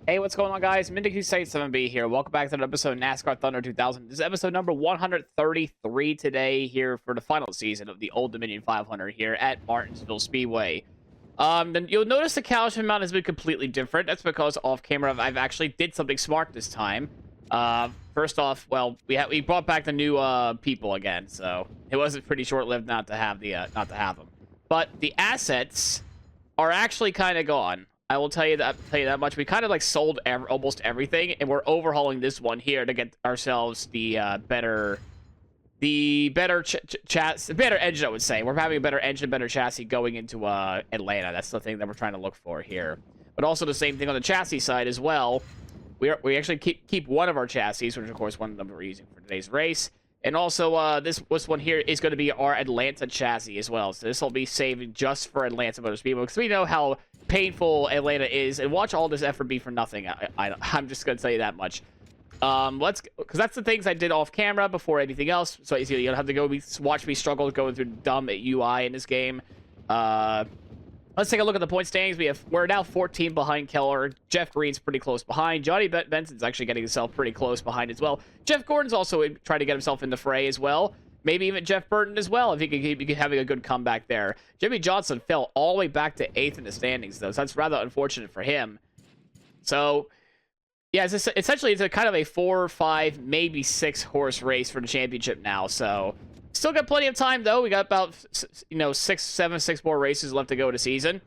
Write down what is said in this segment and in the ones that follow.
Hey, what's going on, guys? Mindic277B here. Welcome back to another episode of NASCAR Thunder 2000. This is episode number 133 today here for the final season of the Old Dominion 500 here at Martinsville Speedway. Then you'll notice the calcium amount has been completely different. That's because off camera I've actually did something smart this time. First off, well, we brought back the new people again, so it wasn't pretty short-lived not to have them. But the assets are actually kind of gone. I will tell you that much. We kind of like sold almost everything, and we're overhauling this one here to get ourselves the better engine. I would say we're having a better engine, better chassis going into Atlanta. That's the thing that we're trying to look for here. But also the same thing on the chassis side as well. We actually keep one of our chassis, which of course one of them we're using for today's race. And also, this one here is going to be our Atlanta chassis as well. So this will be saved just for Atlanta Motor Speedway, because we know how painful Atlanta is. And watch all this effort be for nothing. I'm just going to tell you that much. Because that's the things I did off camera before anything else. So you don't have to go watch me struggle going through dumb UI in this game. Let's take a look at the point standings. We're now 14 behind Keller. Jeff Green's pretty close behind. Johnny Benson's actually getting himself pretty close behind as well. Jeff Gordon's also trying to get himself in the fray as well. Maybe even Jeff Burton as well, if he could keep having a good comeback there. Jimmy Johnson fell all the way back to 8th in the standings, though, so that's rather unfortunate for him. So, yeah, essentially it's a kind of a 4 or 5, maybe 6 horse race for the championship now, so still got plenty of time, though. We got about, 6 more races left to go to season.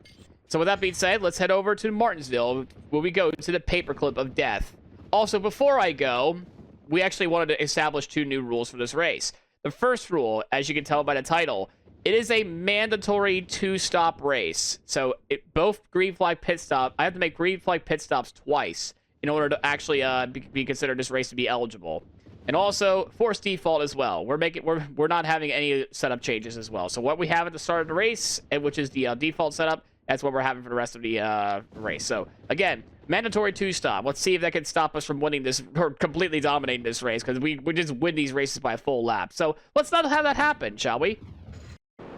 So with that being said, let's head over to Martinsville, where we go to the paperclip of death. Also, before I go, we actually wanted to establish 2 new rules for this race. The first rule, as you can tell by the title, it is a mandatory 2-stop race. So both green flag pit stop, I have to make green flag pit stops twice in order to actually be considered this race to be eligible. And also, force default as well. We're not having any setup changes as well. So what we have at the start of the race, which is the default setup, that's what we're having for the rest of the race. So again, mandatory 2-stop. Let's see if that can stop us from winning this or completely dominating this race, because we just win these races by a full lap. So let's not have that happen, shall we?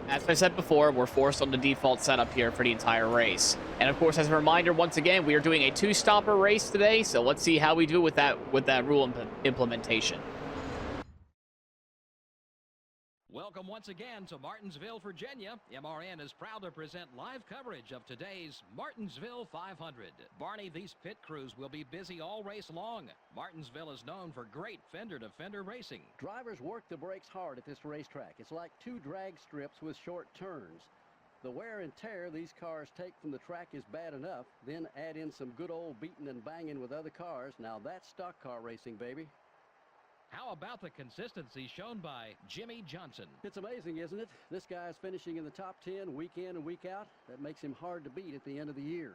As I said before, we're forced on the default setup here for the entire race. And of course, as a reminder, once again, we are doing a 2-stopper race today, so let's see how we do with that rule implementation. Welcome once again to Martinsville, Virginia. MRN is proud to present live coverage of today's Martinsville 500. Barney, these pit crews will be busy all race long. Martinsville is known for great fender-to-fender racing. Drivers work the brakes hard at this racetrack. It's like 2 drag strips with short turns. The wear and tear these cars take from the track is bad enough. Then add in some good old beating and banging with other cars. Now that's stock car racing, baby. How about the consistency shown by Jimmy Johnson? It's amazing, isn't it? This guy's finishing in the top 10 week in and week out. That makes him hard to beat at the end of the year.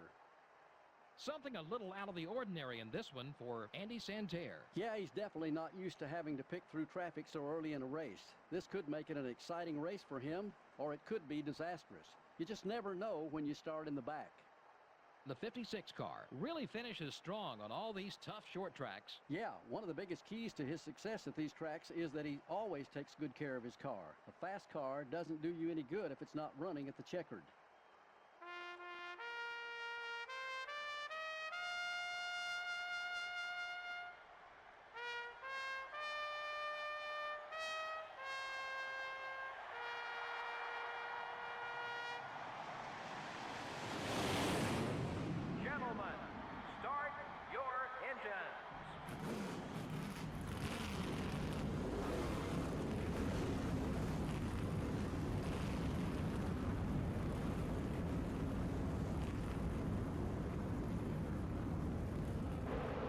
Something a little out of the ordinary in this one for Andy Santerre. Yeah, he's definitely not used to having to pick through traffic so early in a race. This could make it an exciting race for him, or it could be disastrous. You just never know when you start in the back. The 56 car really finishes strong on all these tough short tracks. Yeah, one of the biggest keys to his success at these tracks is that he always takes good care of his car. A fast car doesn't do you any good if it's not running at the checkered.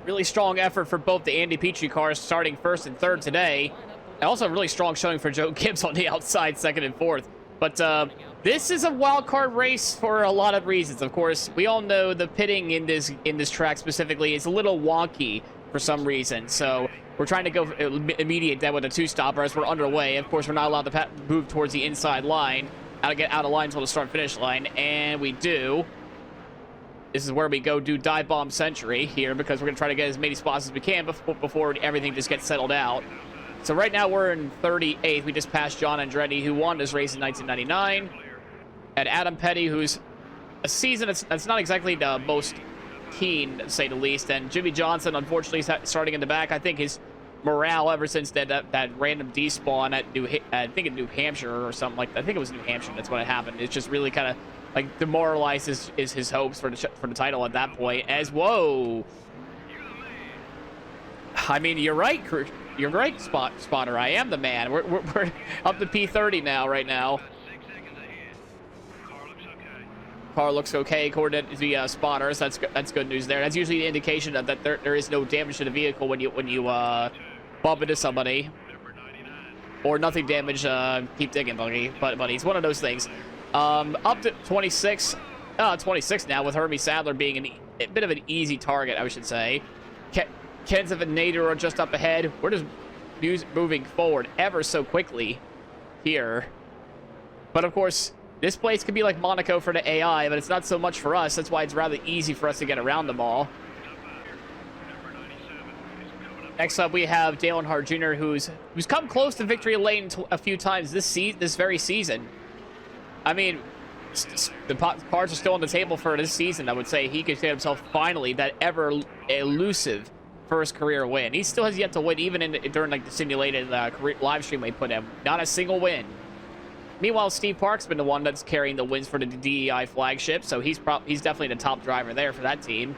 Really strong effort for both the Andy Petrie cars, starting 1st and 3rd today. And also a really strong showing for Joe Gibbs on the outside, 2nd and 4th. But this is a wild card race for a lot of reasons. Of course, we all know the pitting in this track specifically is a little wonky for some reason. So we're trying to go immediate that with a 2-stopper as we're underway. Of course, we're not allowed to move towards the inside line. Get out of line until the start-finish line, and we do. This is where we go do dive bomb century here, because we're going to try to get as many spots as we can before everything just gets settled out. So right now we're in 38th. We just passed John Andretti, who won this race in 1999. And Adam Petty, who's a season that's not exactly the most keen, to say the least. And Jimmy Johnson, unfortunately, is starting in the back. I think his morale ever since that random despawn at I think in New Hampshire or something like that. I think it was New Hampshire. That's what happened. It's just really kind of like demoralizes his hopes for the title at that point. As whoa, I mean, you're right, you're right, spotter. I am the man. We're up to P30 now, right now. Car looks okay according to the spotters. That's good news there. That's usually the indication that there is no damage to the vehicle when you bump into somebody, or nothing damage. Keep digging, buddy. But it's one of those things. Up to 26. 26 now with Hermie Sadler being a bit of an easy target, I should say. Kens of Nader are just up ahead. We're just moving forward ever so quickly here. But of course, this place could be like Monaco for the AI, but it's not so much for us. That's why it's rather easy for us to get around them all. Next up, we have Dale Earnhardt Jr., who's come close to victory lane a few times this very season. I mean, the cards are still on the table for this season. I would say he could get himself finally that ever elusive first career win. He still has yet to win, even during like the simulated live stream we put him. Not a single win. Meanwhile, Steve Park's been the one that's carrying the wins for the DEI flagship, so he's definitely the top driver there for that team.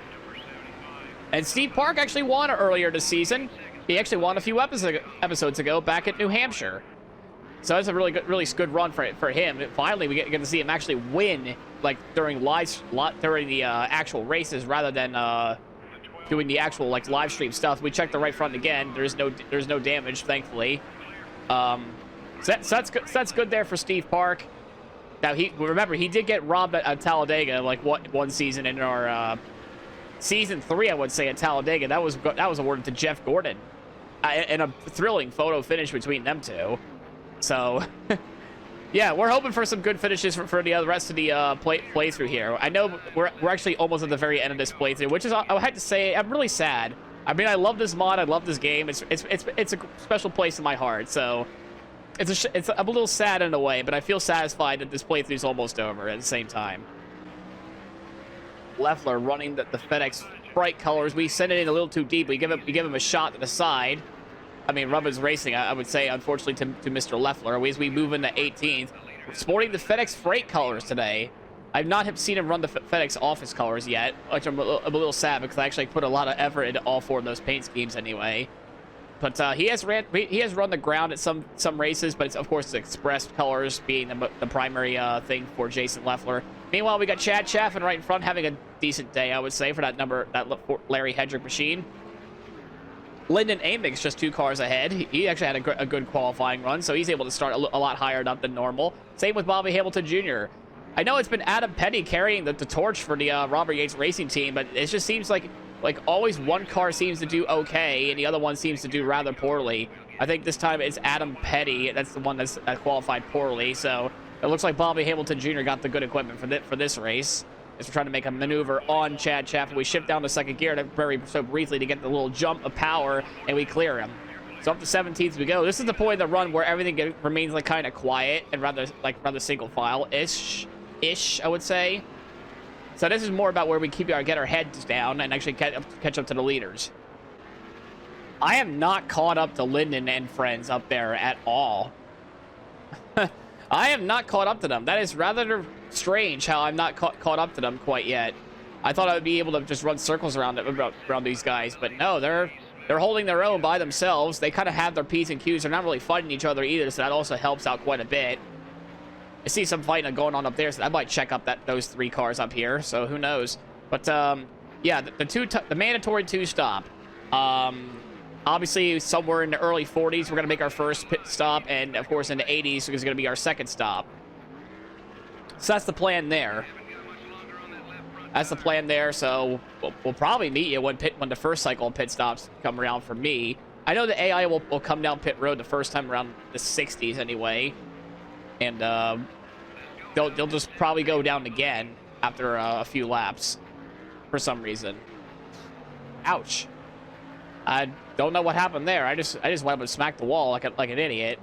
And Steve Park actually won earlier this season. He actually won a few episodes ago back at New Hampshire. So that's a really good run for him. Finally, we get to see him actually win, like during the actual races rather than doing the actual like live stream stuff. We checked the right front again. There's no damage, thankfully. So that's good there for Steve Park. Now remember he did get robbed at Talladega like one season in our season 3, I would say, at Talladega. That was awarded to Jeff Gordon, and a thrilling photo finish between them two. So yeah, we're hoping for some good finishes for the rest of the playthrough here. I know we're actually almost at the very end of this playthrough, which is, I had to say, I'm really sad. I mean, I love this mod, I love this game. It's a special place in my heart. So I'm a little sad in a way, but I feel satisfied that this playthrough is almost over at the same time. Leffler running the FedEx bright colors. We send it in a little too deep. We give him a shot to the side. I mean, Rubber's racing, I would say, unfortunately, to Mr. Leffler. As we move into 18th, sporting the FedEx freight colors today. I've not seen him run the FedEx office colors yet, which I'm a little sad because I actually put a lot of effort into all 4 of those paint schemes anyway. But he has run the ground at some races, but it's, of course, the express colors being the primary thing for Jason Leffler. Meanwhile, we got Chad Chaffin right in front, having a decent day, I would say, for that Larry Hedrick machine. Lyndon Amick's just 2 cars ahead. He actually had a good qualifying run, so he's able to start a lot higher up than normal. Same with Bobby Hamilton Jr. I know it's been Adam Petty carrying the torch for the Robert Yates Racing team, but it just seems like always one car seems to do okay, and the other one seems to do rather poorly. I think this time it's Adam Petty. That's the one that's qualified poorly, so it looks like Bobby Hamilton Jr. got the good equipment for this race. As we're trying to make a maneuver on Chad Chaffin. We shift down to second gear so briefly to get the little jump of power, and we clear him. So up to 17th we go. This is the point of the run where everything remains like kind of quiet and rather single file-ish, I would say. So this is more about where we get our heads down and actually catch up to the leaders. I am not caught up to Lyndon and friends up there at all. I am not caught up to them. That is rather strange how I'm not caught up to them quite yet. I thought I would be able to just run circles around these guys, but no, they're holding their own by themselves. They kind of have their P's and Q's. They're not really fighting each other either, so that also helps out quite a bit. I see some fighting going on up there, so I might check up those 3 cars up here, so who knows. But yeah, the mandatory 2-stop. Obviously, somewhere in the early 40s, we're going to make our first pit stop, and of course in the 80s is going to be our second stop. So that's the plan there. That's the plan there, so we'll probably meet you when the first cycle of pit stops come around for me. I know the AI will come down pit road the first time around the 60s anyway. And they'll just probably go down again after a few laps for some reason. Ouch. I don't know what happened there. I just went up and smacked the wall like an idiot.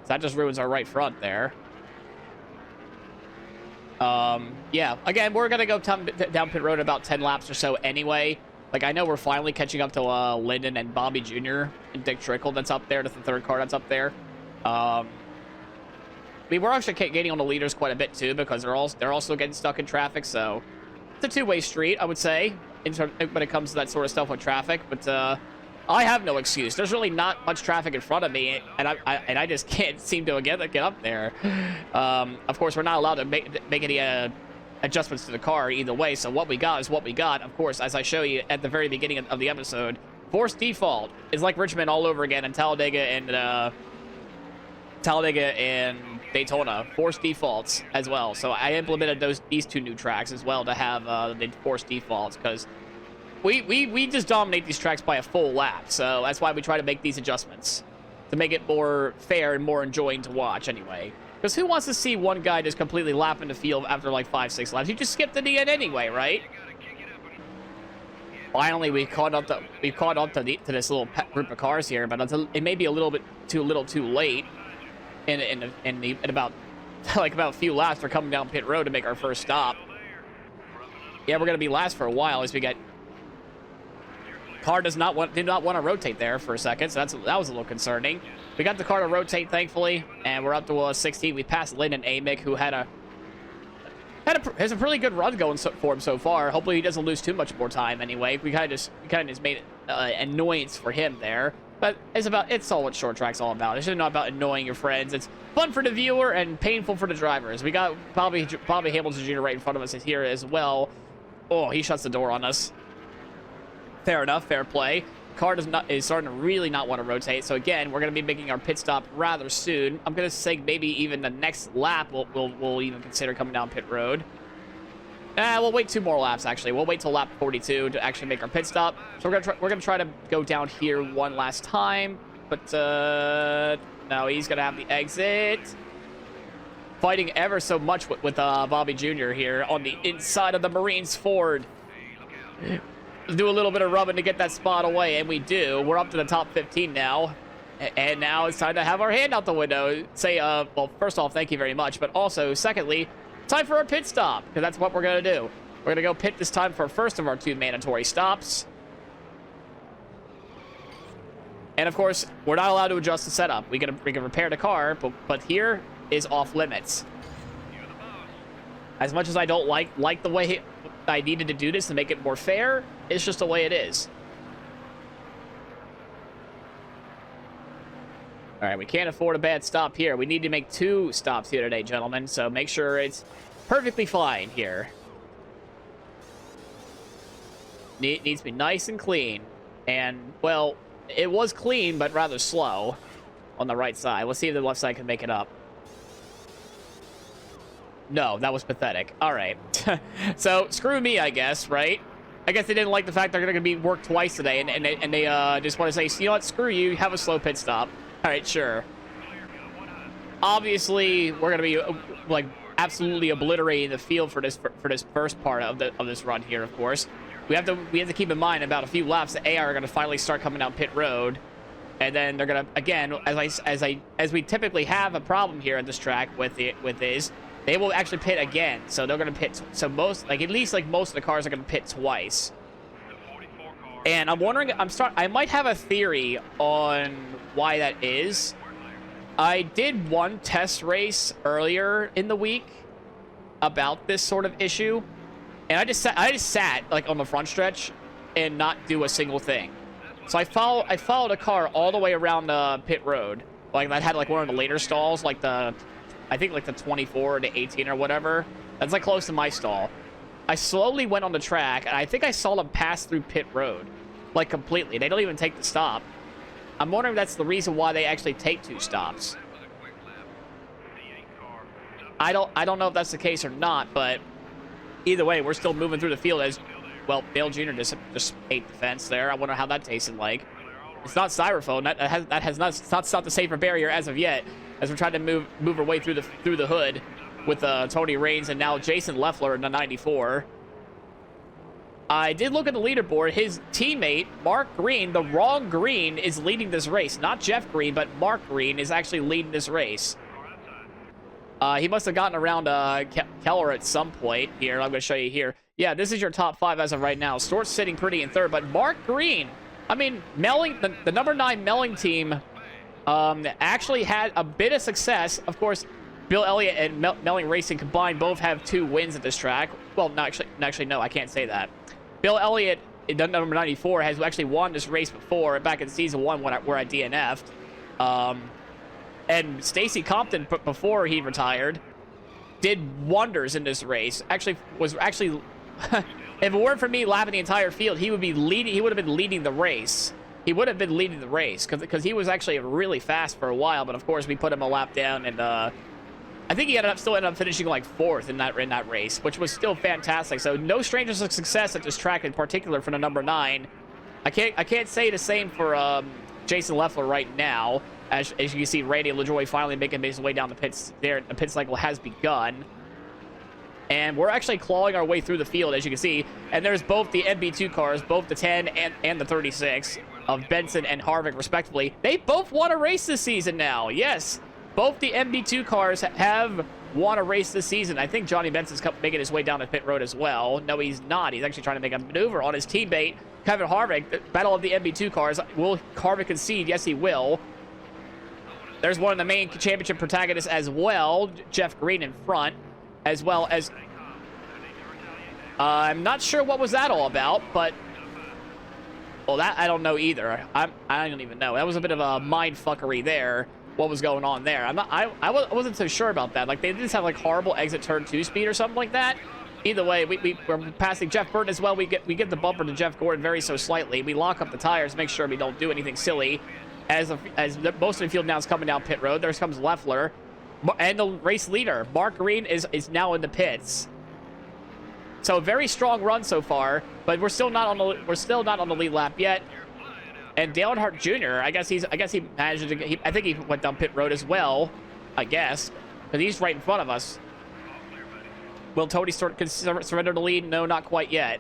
So that just ruins our right front there. Yeah, again, we're gonna go down pit road about 10 laps or so anyway. Like, I know we're finally catching up to Lyndon and Bobby Jr. and Dick Trickle that's up there. That's the third car that's up there. I mean, we're actually gaining on the leaders quite a bit too, because they're also getting stuck in traffic. So it's a two-way street, I would say, when it comes to that sort of stuff with traffic. But I have no excuse. There's really not much traffic in front of me, and I just can't seem to get up there. Of course, we're not allowed to make any adjustments to the car either way, so what we got is what we got. Of course, as I show you at the very beginning of the episode, forced default is like Richmond all over again, and Talladega and Daytona, forced defaults as well. So I implemented these two new tracks as well to have the forced defaults, because we just dominate these tracks by a full lap. So that's why we try to make these adjustments to make it more fair and more enjoying to watch anyway. Because who wants to see one guy just completely lapping the field after like 5-6 laps? You just skip to the end anyway, right? Finally, we caught up to this little group of cars here, but it may be a little bit too late. In about a few laps, we're coming down pit road to make our first stop. Yeah, we're gonna be last for a while as we get. Car did not want to rotate there for a second, so that was a little concerning. We got the car to rotate, thankfully, and we're up to 16. We passed Lyndon Amick, who has a pretty good run going for him so far. Hopefully, he doesn't lose too much more time. Anyway, we kind of just made it annoyance for him there. But it's all what short track's all about. It's just not about annoying your friends. It's fun for the viewer and painful for the drivers. We got Bobby Hamilton Jr. right in front of us here as well. Oh, he shuts the door on us. Fair enough, fair play. Car is starting to really not want to rotate. So again, we're going to be making our pit stop rather soon. I'm going to say maybe even the next lap we'll even consider coming down pit road. We'll wait 2 more laps actually. We'll wait till lap 42 to actually make our pit stop. So we're gonna try to go down here one last time, but no, he's gonna have the exit. Fighting ever so much with Bobby Jr. here on the inside of the Marines Ford. Do a little bit of rubbing to get that spot away, and we do. We're up to the top 15 now, and now it's time to have our hand out the window. Say, well, first off, thank you very much, but also, secondly, time for our pit stop, because that's what we're going to do. We're going to go pit this time for first of our 2 mandatory stops. And, of course, we're not allowed to adjust the setup. We can repair the car, but here is off limits. As much as I don't like the way I needed to do this to make it more fair, it's just the way it is. All right, we can't afford a bad stop here. We need to make 2 stops here today, gentlemen, so make sure it's perfectly fine here. Needs to be nice and clean. And, well, it was clean, but rather slow on the right side. Let's see if the left side can make it up. No, that was pathetic. All right. So, screw me, I guess, right? I guess they didn't like the fact they're going to be worked twice today, and they just want to say, you know what, screw you, have a slow pit stop. All right, sure. Obviously, we're going to be, like, absolutely obliterating the field for this first part of this run here, of course. We have to keep in mind about a few laps, the AR are going to finally start coming down pit road. And then they're going to, again, as we typically have a problem here at this track with this, they will actually pit again. So they're going to pit, so most of the cars are going to pit twice. And I'm wondering, I might have a theory on why that is. I did one test race earlier in the week about this sort of issue, and I just sat like on the front stretch and not do a single thing. So I followed a car all the way around pit road, like that had like one of the later stalls, like I think like the 24 or the 18 or whatever. That's like close to my stall. I slowly went on the track, and I think I saw them pass through pit road, like completely. They don't even take the stop. I'm wondering if that's the reason why they actually take 2 stops. I don't know if that's the case or not, but either way, we're still moving through the field as, well, Dale Jr. just ate the fence there. I wonder how that tasted like. It's not styrofoam. That has not stopped the safer barrier as of yet, as we're trying to move our way through the hood with Tony Raines and now Jason Leffler in the 94. I did look at the leaderboard. His teammate, Mark Green, the wrong Green, is leading this race. Not Jeff Green, but Mark Green is actually leading this race. He must have gotten around Keller at some point here. I'm going to show you here. Yeah, this is your top 5 as of right now. Stort's sitting pretty in third, but Mark Green, I mean, Melling, the number 9 Melling team actually had a bit of success. Of course, Bill Elliott and Melling Racing combined both have 2 wins at this track. Well, no, actually, no, I can't say that. Bill Elliott, number 94, has actually won this race before, back in season 1 where I DNF'd. And Stacy Compton, before he retired, did wonders in this race. Was actually, if it weren't for me lapping the entire field, he would be leading. He would have been leading the race. He would have been leading the race because he was actually really fast for a while. But of course, we put him a lap down, and I think he still ended up finishing like 4th in that race, which was still fantastic. So no strangers of success at this track in particular for the number 9. I can't say the same for Jason Leffler right now. As you can see, Randy LaJoy finally making his way down the pits there. The pit cycle has begun. And we're actually clawing our way through the field, as you can see. And there's both the NB2 cars, both the 10 and the 36 of Benson and Harvick, respectively. They both won a race this season now. Yes, both the NB2 cars have won a race this season. I think Johnny Benson's making his way down the pit road as well. No, he's not. He's actually trying to make a maneuver on his teammate, Kevin Harvick. The battle of the NB2 cars. Will Harvick concede? Yes, he will. There's one of the main championship protagonists as well, Jeff Green in front, as well as... I'm not sure what was that all about, but... Well, that I don't know either. I don't even know. That was a bit of a mind fuckery there, what was going on there. I wasn't so sure about that. Like, they just have, like, horrible exit turn 2 speed or something like that. Either way, we're passing Jeff Burton as well. We get the bumper to Jeff Gordon very so slightly. We lock up the tires, make sure we don't do anything silly. As most of the field now is coming down pit road, there comes Leffler, and the race leader Mark Green is now in the pits. So a very strong run so far, but we're still not on the lead lap yet. And Dale Earnhardt Jr. I guess he managed to. I think he went down pit road as well. I guess because he's right in front of us. Will Tony surrender the lead? No, not quite yet.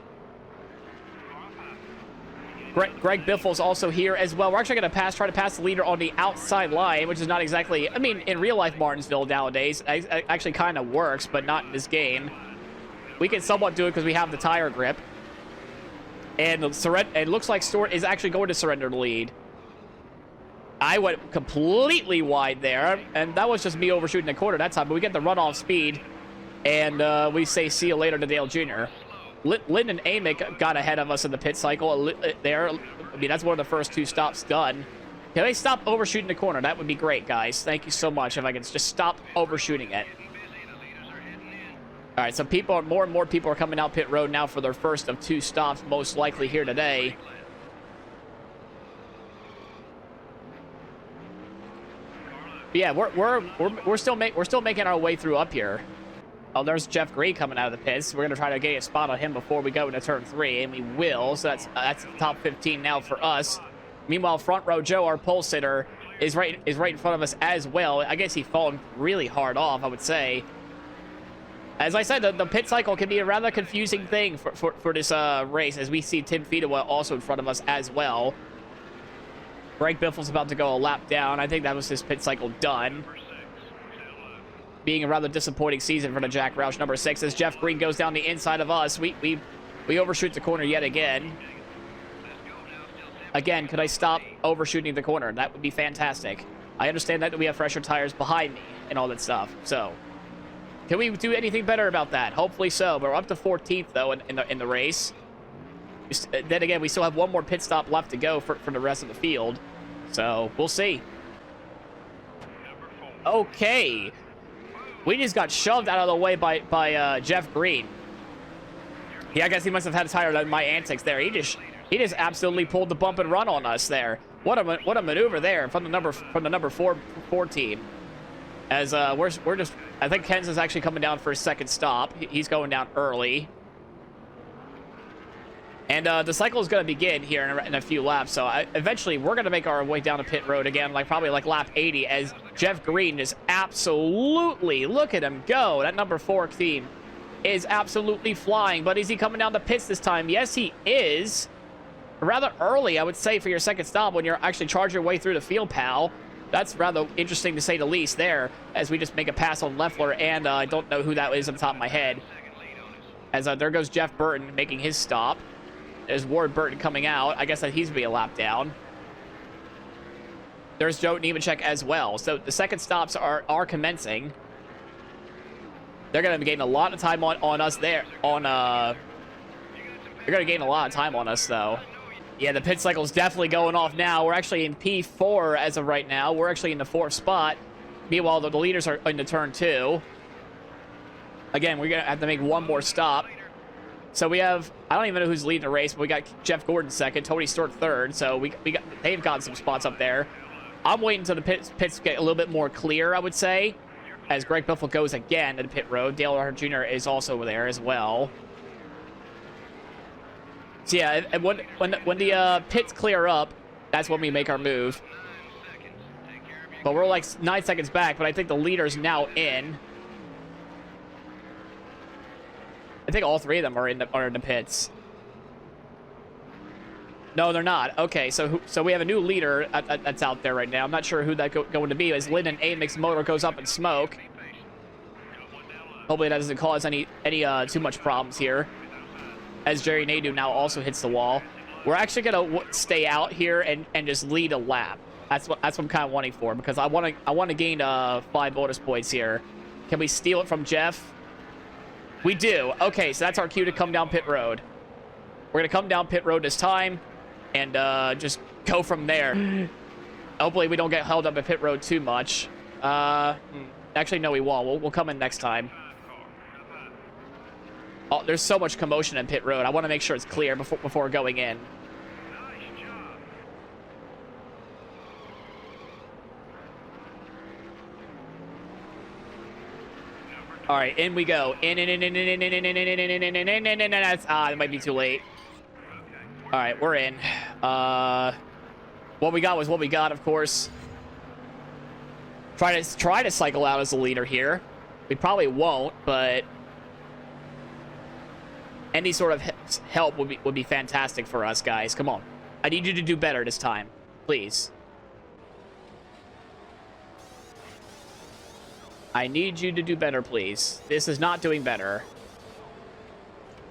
Greg Biffle's also here as well. We're actually going to try to pass the leader on the outside line, which is not exactly... I mean, in real life Martinsville nowadays, it actually kind of works, but not in this game. We can somewhat do it because we have the tire grip. And it looks like Stewart is actually going to surrender the lead. I went completely wide there, and that was just me overshooting the corner that time, but we get the runoff speed, and we say see you later to Dale Jr. Lyndon Amick got ahead of us in the pit cycle there. I mean, that's one of the first 2 stops done. Can they stop overshooting the corner? That would be great, guys. Thank you so much. If I can just stop overshooting it. All right, so more and more people are coming out pit road now for their first of 2 stops, most likely here today. But yeah, we're still making our way through up here. Oh, there's Jeff Green coming out of the pits. We're going to try to get a spot on him before we go into turn 3, and we will. So that's the top 15 now for us. Meanwhile, front row Joe, our pole sitter, is right in front of us as well. I guess he's fallen really hard off, I would say. As I said, the pit cycle can be a rather confusing thing for this race, as we see Tim Fedewa also in front of us as well. Greg Biffle's about to go a lap down. I think that was his pit cycle done. Being a rather disappointing season for the Jack Roush number 6 as Jeff Green goes down the inside of us. We overshoot the corner yet again. Again, could I stop overshooting the corner? That would be fantastic. I understand that we have fresher tires behind me and all that stuff. So, can we do anything better about that? Hopefully so. But we're up to 14th though in the race. Then again, we still have one more pit stop left to go for the rest of the field. So we'll see. Okay. We just got shoved out of the way by Jeff Green. Yeah, I guess he must have had a tire on my antics there. He just absolutely pulled the bump and run on us there. What a maneuver there from the number 4 team. As we're just, I think Ken's is actually coming down for his second stop. He's going down early. And the cycle is going to begin here in a few laps. So eventually we're going to make our way down to pit road again, probably like lap 80, as Jeff Green is absolutely, look at him go. That number 4 team is absolutely flying. But is he coming down the pits this time? Yes, he is. Rather early, I would say, for your second stop when you're actually charging your way through the field, pal. that's rather interesting to say the least there, as we just make a pass on Leffler, and I don't know who that is on the top of my head. As there goes Jeff Burton making his stop. There's Ward Burton coming out. I guess that he's being a lap down. There's Joe Nemechek as well. So the second stops are commencing. They're going to be gaining a lot of time on us there. They're going to gain a lot of time on us, though. Yeah, the pit cycle's definitely going off now. We're actually in P4 as of right now. We're actually in the 4th spot. Meanwhile, the leaders are into turn 2. Again, we're going to have to make one more stop. So we have, I don't even know who's leading the race, but we got Jeff Gordon second, Tony Stewart third. So they've gotten some spots up there. I'm waiting until the pits get a little bit more clear, I would say. As Greg Biffle goes again to the pit road. Dale Earnhardt Jr. is also there as well. So yeah, and when the pits clear up, that's when we make our move. But we're like 9 seconds back, but I think the leader's now in. I think all 3 of them are in the pits. No, they're not. Okay, so we have a new leader that's out there right now. I'm not sure who that's going to be, as Lyndon Amix motor goes up in smoke. Hopefully that doesn't cause any too much problems here. As Jerry Nadeau now also hits the wall. We're actually gonna stay out here and just lead a lap. That's what I'm kind of wanting for, because I want to gain 5 bonus points here. Can we steal it from Jeff? We do. Okay, so that's our cue to come down pit road. We're gonna come down pit road this time. And just go from there. Hopefully we don't get held up at pit road too much. Actually, no, we won't. We'll come in next time. Oh, there's so much commotion in pit road. I want to make sure it's clear before going in. All right, in we go. In. That's it might be too late. All right, we're in. What we got was what we got, of course. Try to cycle out as the leader here. We probably won't, but any sort of help would be fantastic for us, guys. Come on. I need you to do better this time, please. I need you to do better, please. This is not doing better.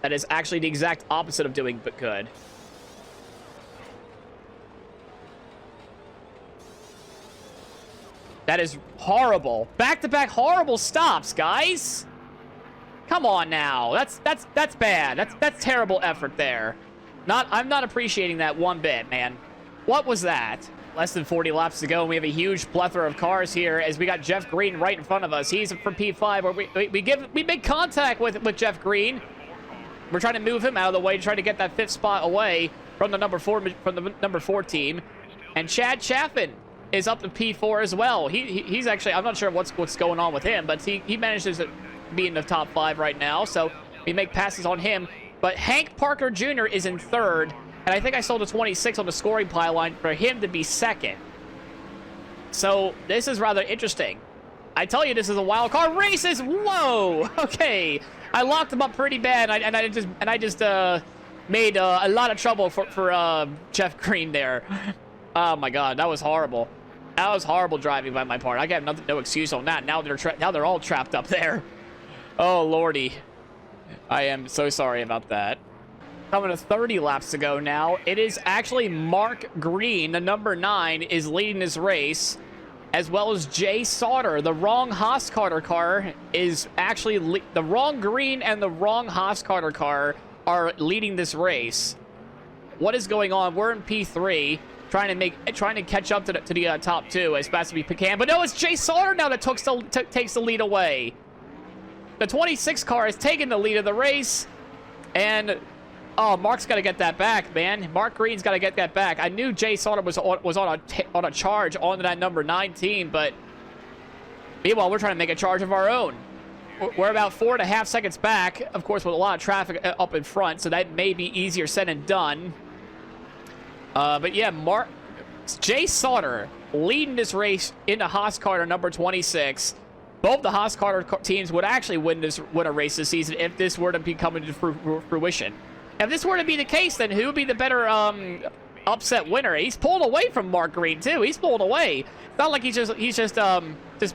That is actually the exact opposite of doing good. That is horrible. Back-to-back horrible stops, guys. Come on now. That's bad. That's terrible effort there. I'm not appreciating that one bit, man. What was that? Less than 40 laps to go, and we have a huge plethora of cars here as we got Jeff Green right in front of us. He's from P5, where we make contact with Jeff Green. We're trying to move him out of the way, trying to get that 5th spot away from the number 4 team. And Chad Chaffin is up to P4 as well. He's actually, I'm not sure what's going on with him, but he manages to be in the top 5 right now, so we make passes on him. But Hank Parker Jr. is in 3rd, and I think I sold a 26 on the scoring pile for him to be 2nd. So this is rather interesting. I tell you, this is a wild card races. Whoa. Okay, I locked him up pretty bad, and I just made a lot of trouble for Jeff Green there. Oh my God, that was horrible. That was horrible driving by my part. I got no excuse on that. Now they're all trapped up there. Oh lordy, I am so sorry about that. Coming to 30 laps to go now. It is actually Mark Green, the number 9, is leading this race, as well as Jay Sauter. The wrong Haas Carter car is actually the wrong Green and the wrong Haas Carter car are leading this race. What is going on? We're in P3. Trying to catch up to the top 2 as fast as we can. But no, it's Jay Sauter now that takes the lead away. The 26 car has taken the lead of the race. And, oh, Mark's got to get that back, man. Mark Green's got to get that back. I knew Jay Sauter was on a charge onto that number 9 team, but meanwhile, we're trying to make a charge of our own. We're about 4.5 seconds back, of course, with a lot of traffic up in front, so that may be easier said than done. But yeah, Jay Sauter leading this race into Haas Carter number 26. Both the Haas Carter teams would actually win a race this season if this were to be coming to fruition. If this were to be the case, then who would be the better upset winner. He's pulled away from Mark Green too. He's pulled away. It's not like he's just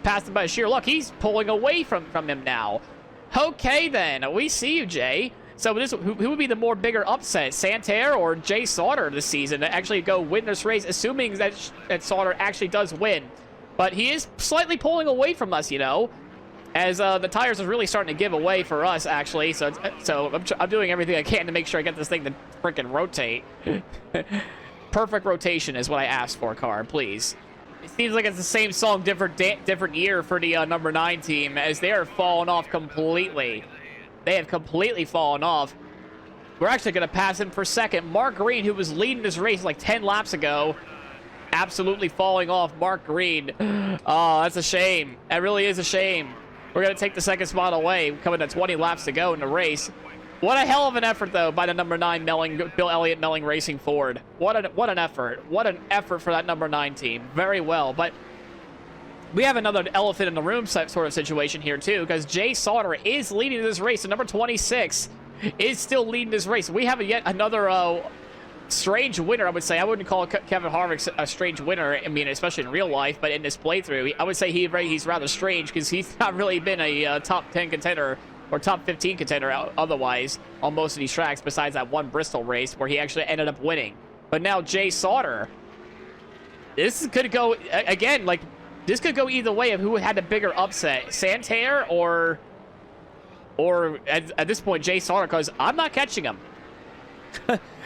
passed him by sheer luck. He's pulling away from him now. Okay then, we see you, Jay. So who would be the more bigger upset, Santerre or Jay Sauter this season to actually go win this race, assuming that Sauter actually does win. But he is slightly pulling away from us, you know, as the tires are really starting to give away for us, actually. So I'm doing everything I can to make sure I get this thing to freaking rotate. Perfect rotation is what I asked for, car, please. It seems like it's the same song, different year for the number 9 team, as they are falling off completely. They have completely fallen off. We're actually going to pass him for second. Mark Green, who was leading this race like 10 laps ago, absolutely falling off. Mark Green. Oh, that's a shame. That really is a shame. We're going to take the second spot away, coming to 20 laps to go in the race. What a hell of an effort, though, by the number 9 Bill Elliott Melling Racing Ford. What an effort. What an effort for that number 9 team. Very well. But we have another elephant in the room sort of situation here, too, because Jay Sauter is leading this race. And number 26 is still leading this race. We have yet another strange winner, I would say. I wouldn't call Kevin Harvick a strange winner, I mean, especially in real life, but in this playthrough, I would say he's rather strange because he's not really been a top 10 contender or top 15 contender otherwise on most of these tracks, besides that one Bristol race where he actually ended up winning. But now Jay Sauter, this could go, again, like, this could go either way of who had the bigger upset, Santerre or at this point, Jay Sauter, because I'm not catching him.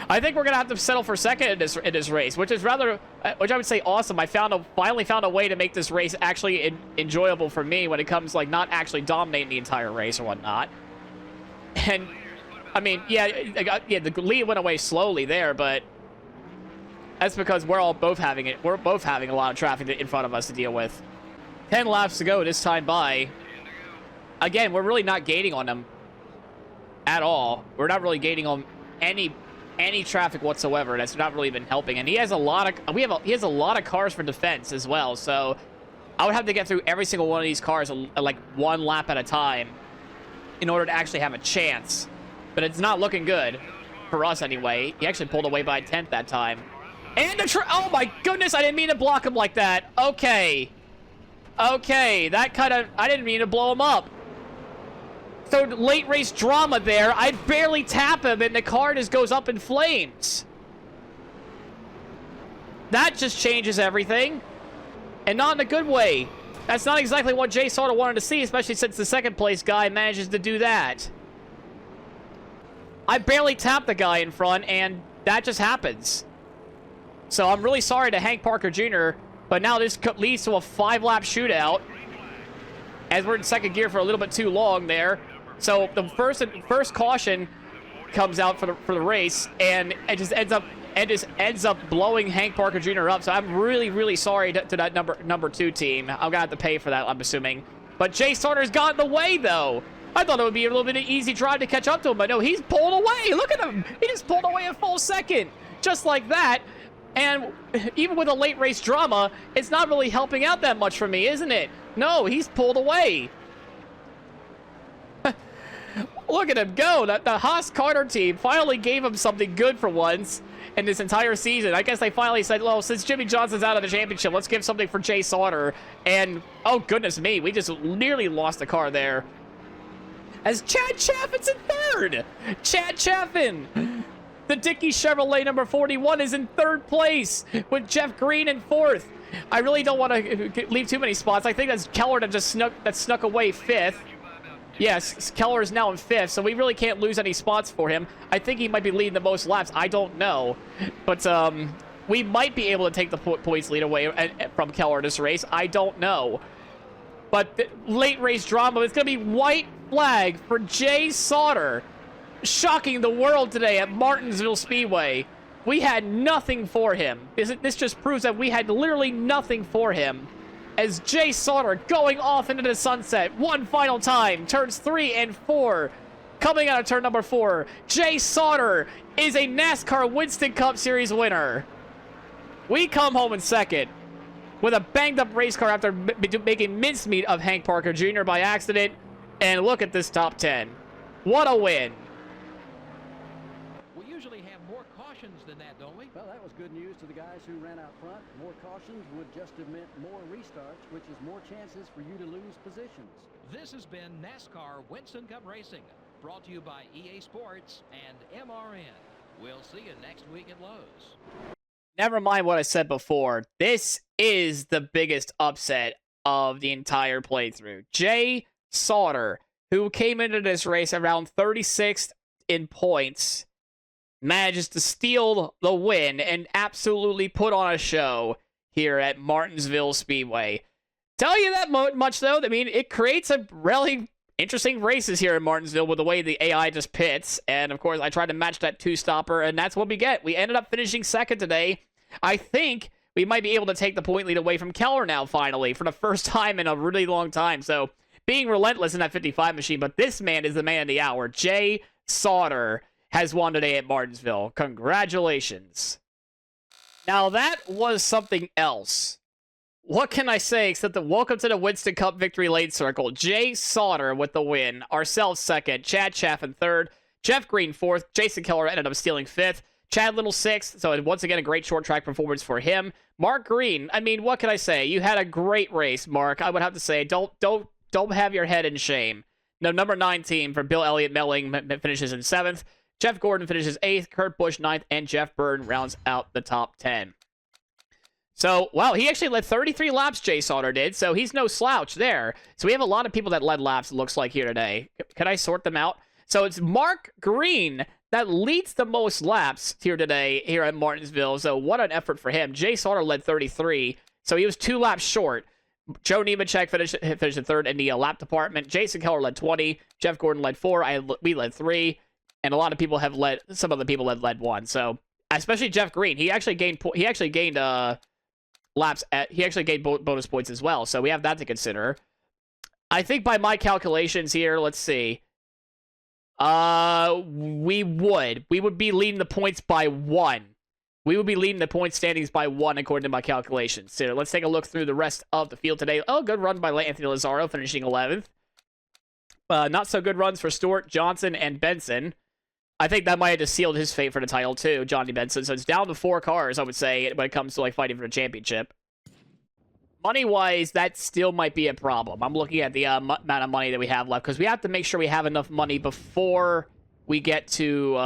I think we're going to have to settle for second in this race, which is rather, which I would say awesome. I finally found a way to make this race actually enjoyable for me when it comes, like, not actually dominating the entire race or whatnot. And, I mean, yeah, the lead went away slowly there, but that's because we're both having a lot of traffic in front of us to deal with. 10 laps to go this time by. Again, we're really not gaining on them at all. We're not really gaining on any traffic whatsoever. That's not really been helping. And he has a lot of cars for defense as well. So I would have to get through every single one of these cars like one lap at a time in order to actually have a chance. But it's not looking good for us anyway. He actually pulled away by a 10th that time. And oh my goodness, I didn't mean to block him like that. Okay, that kind of, I didn't mean to blow him up. So late race drama there. I barely tap him and the car just goes up in flames. That just changes everything. And not in a good way. That's not exactly what Jay Sauter wanted to see, especially since the second place guy manages to do that. I barely tapped the guy in front and that just happens. So I'm really sorry to Hank Parker Jr., but now this leads to a 5-lap shootout as we're in second gear for a little bit too long there. So the first caution comes out for the race, and it just ends up blowing Hank Parker Jr. up. So I'm really sorry to that number 2 team. I'm gonna have to pay for that, I'm assuming. But Jay Sauter's got in the way though. I thought it would be a little bit of an easy drive to catch up to him, but no, he's pulled away. Look at him. He just pulled away a full second, just like that. And even with a late race drama, it's not really helping out that much for me, isn't it? No, he's pulled away. Look at him go. The Haas-Carter team finally gave him something good for once in this entire season. I guess they finally said, well, since Jimmy Johnson's out of the championship, let's give something for Jay Sauter. And, oh, goodness me, we just nearly lost the car there. As Chad Chaffin's in third. Chad Chaffin. The Dickey Chevrolet number 41 is in third place with Jeff Green in fourth. I really don't want to leave too many spots. I think that's Keller that just snuck away fifth. Yes, Keller is now in fifth, so we really can't lose any spots for him. I think he might be leading the most laps. I don't know. But we might be able to take the points lead away from Keller this race. I don't know. But the late race drama, it's going to be white flag for Jay Sauter. Shocking the world today at Martinsville Speedway. We had nothing for him. This just proves that we had literally nothing for him. As Jay Sauter going off into the sunset one final time. Turns 3 and 4. Coming out of turn number 4. Jay Sauter is a NASCAR Winston Cup Series winner. We come home in second with a banged up race car after making mincemeat of Hank Parker Jr. by accident. And look at this top 10. What a win. We usually have more cautions than that, don't we? Well, that was good news to the guys who ran out front. More cautions would just have meant more restarts, which is more chances for you to lose positions. This has been NASCAR Winston Cup Racing, brought to you by EA Sports and MRN. We'll see you next week at Lowe's. Never mind what I said before. This is the biggest upset of the entire playthrough. Jay Sauter, who came into this race around 36th in points, manages to steal the win and absolutely put on a show here at Martinsville Speedway. Tell you that much, though, I mean, it creates a really interesting races here in Martinsville with the way the AI just pits. And, of course, I tried to match that two-stopper, and that's what we get. We ended up finishing second today. I think we might be able to take the point lead away from Keller now, finally, for the first time in a really long time. So, being relentless in that 55 machine, but this man is the man of the hour. Jay Sauter has won today at Martinsville. Congratulations. Now, that was something else. What can I say except that welcome to the Winston Cup Victory Lane Circle. Jay Sauter with the win. Ourselves second. Chad Chaffin third. Jeff Green fourth. Jason Keller ended up stealing fifth. Chad Little sixth. So once again, a great short track performance for him. Mark Green. I mean, what can I say? You had a great race, Mark. I would have to say, don't have your head in shame. No, number 9 team for Bill Elliott Melling finishes in 7th. Jeff Gordon finishes 8th, Kurt Busch 9th, and Jeff Byrne rounds out the top 10. So, wow, he actually led 33 laps, Jay Sauter did, so he's no slouch there. So we have a lot of people that led laps, it looks like, here today. Can I sort them out? So it's Mark Green that leads the most laps here today, here at Martinsville. So what an effort for him. Jay Sauter led 33, so he was 2 laps short. Joe Nemechek finished in 3rd in the lap department. Jason Keller led 20. Jeff Gordon led 4. We led 3. And a lot of people have led. Some of the people have led 1. So especially Jeff Green, he actually gained laps. He actually gained bonus points as well. So we have that to consider. I think by my calculations here, let's see. We would be leading the points by 1. We would be leading the point standings by 1 according to my calculations. So let's take a look through the rest of the field today. Oh, good run by Anthony Lazaro, finishing 11th. Not so good runs for Stewart, Johnson, and Benson. I think that might have just sealed his fate for the title too, Johnny Benson. So it's down to 4 cars, I would say, when it comes to like fighting for the championship. Money-wise, that still might be a problem. I'm looking at the amount of money that we have left, because we have to make sure we have enough money before we get to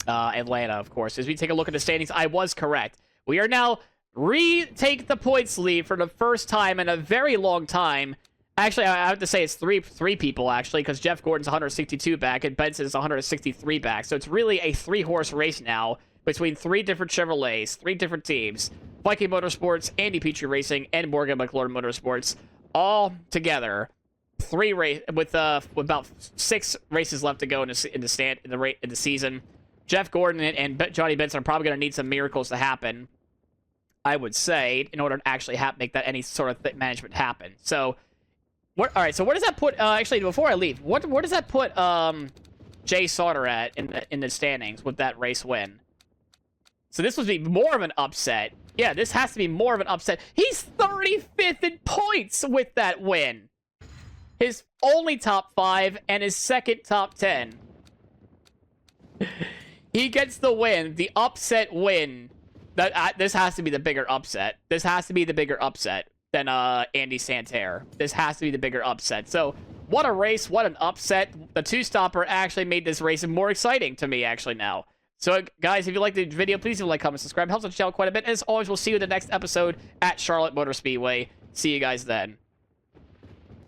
Atlanta, of course. As we take a look at the standings, I was correct. We are now retake the points lead for the first time in a very long time. Actually, I have to say it's three people, actually, because Jeff Gordon's 162 back and Benson is 163 back. So it's really a 3-horse race now between 3 different Chevrolets, 3 different teams. Viking Motorsports, Andy Petrie Racing, and Morgan McLaurin Motorsports all together. 3 race with about 6 races left to go in the season. Jeff Gordon and Johnny Benson are probably going to need some miracles to happen, I would say, in order to actually make that any sort of management happen. So, all right. So, where does that put? Actually, before I leave, where does that put Jay Sauter at in the standings with that race win? So this would be more of an upset. Yeah, this has to be more of an upset. He's 35th in points with that win. His only top 5 and his second top 10. He gets the win, the upset win. This has to be the bigger upset. This has to be the bigger upset than Andy Santerre. This has to be the bigger upset. So, what a race, what an upset. The two-stopper actually made this race more exciting to me, actually, now. So, guys, if you liked the video, please leave a like, comment, subscribe. It helps the channel quite a bit. And as always, we'll see you in the next episode at Charlotte Motor Speedway. See you guys then.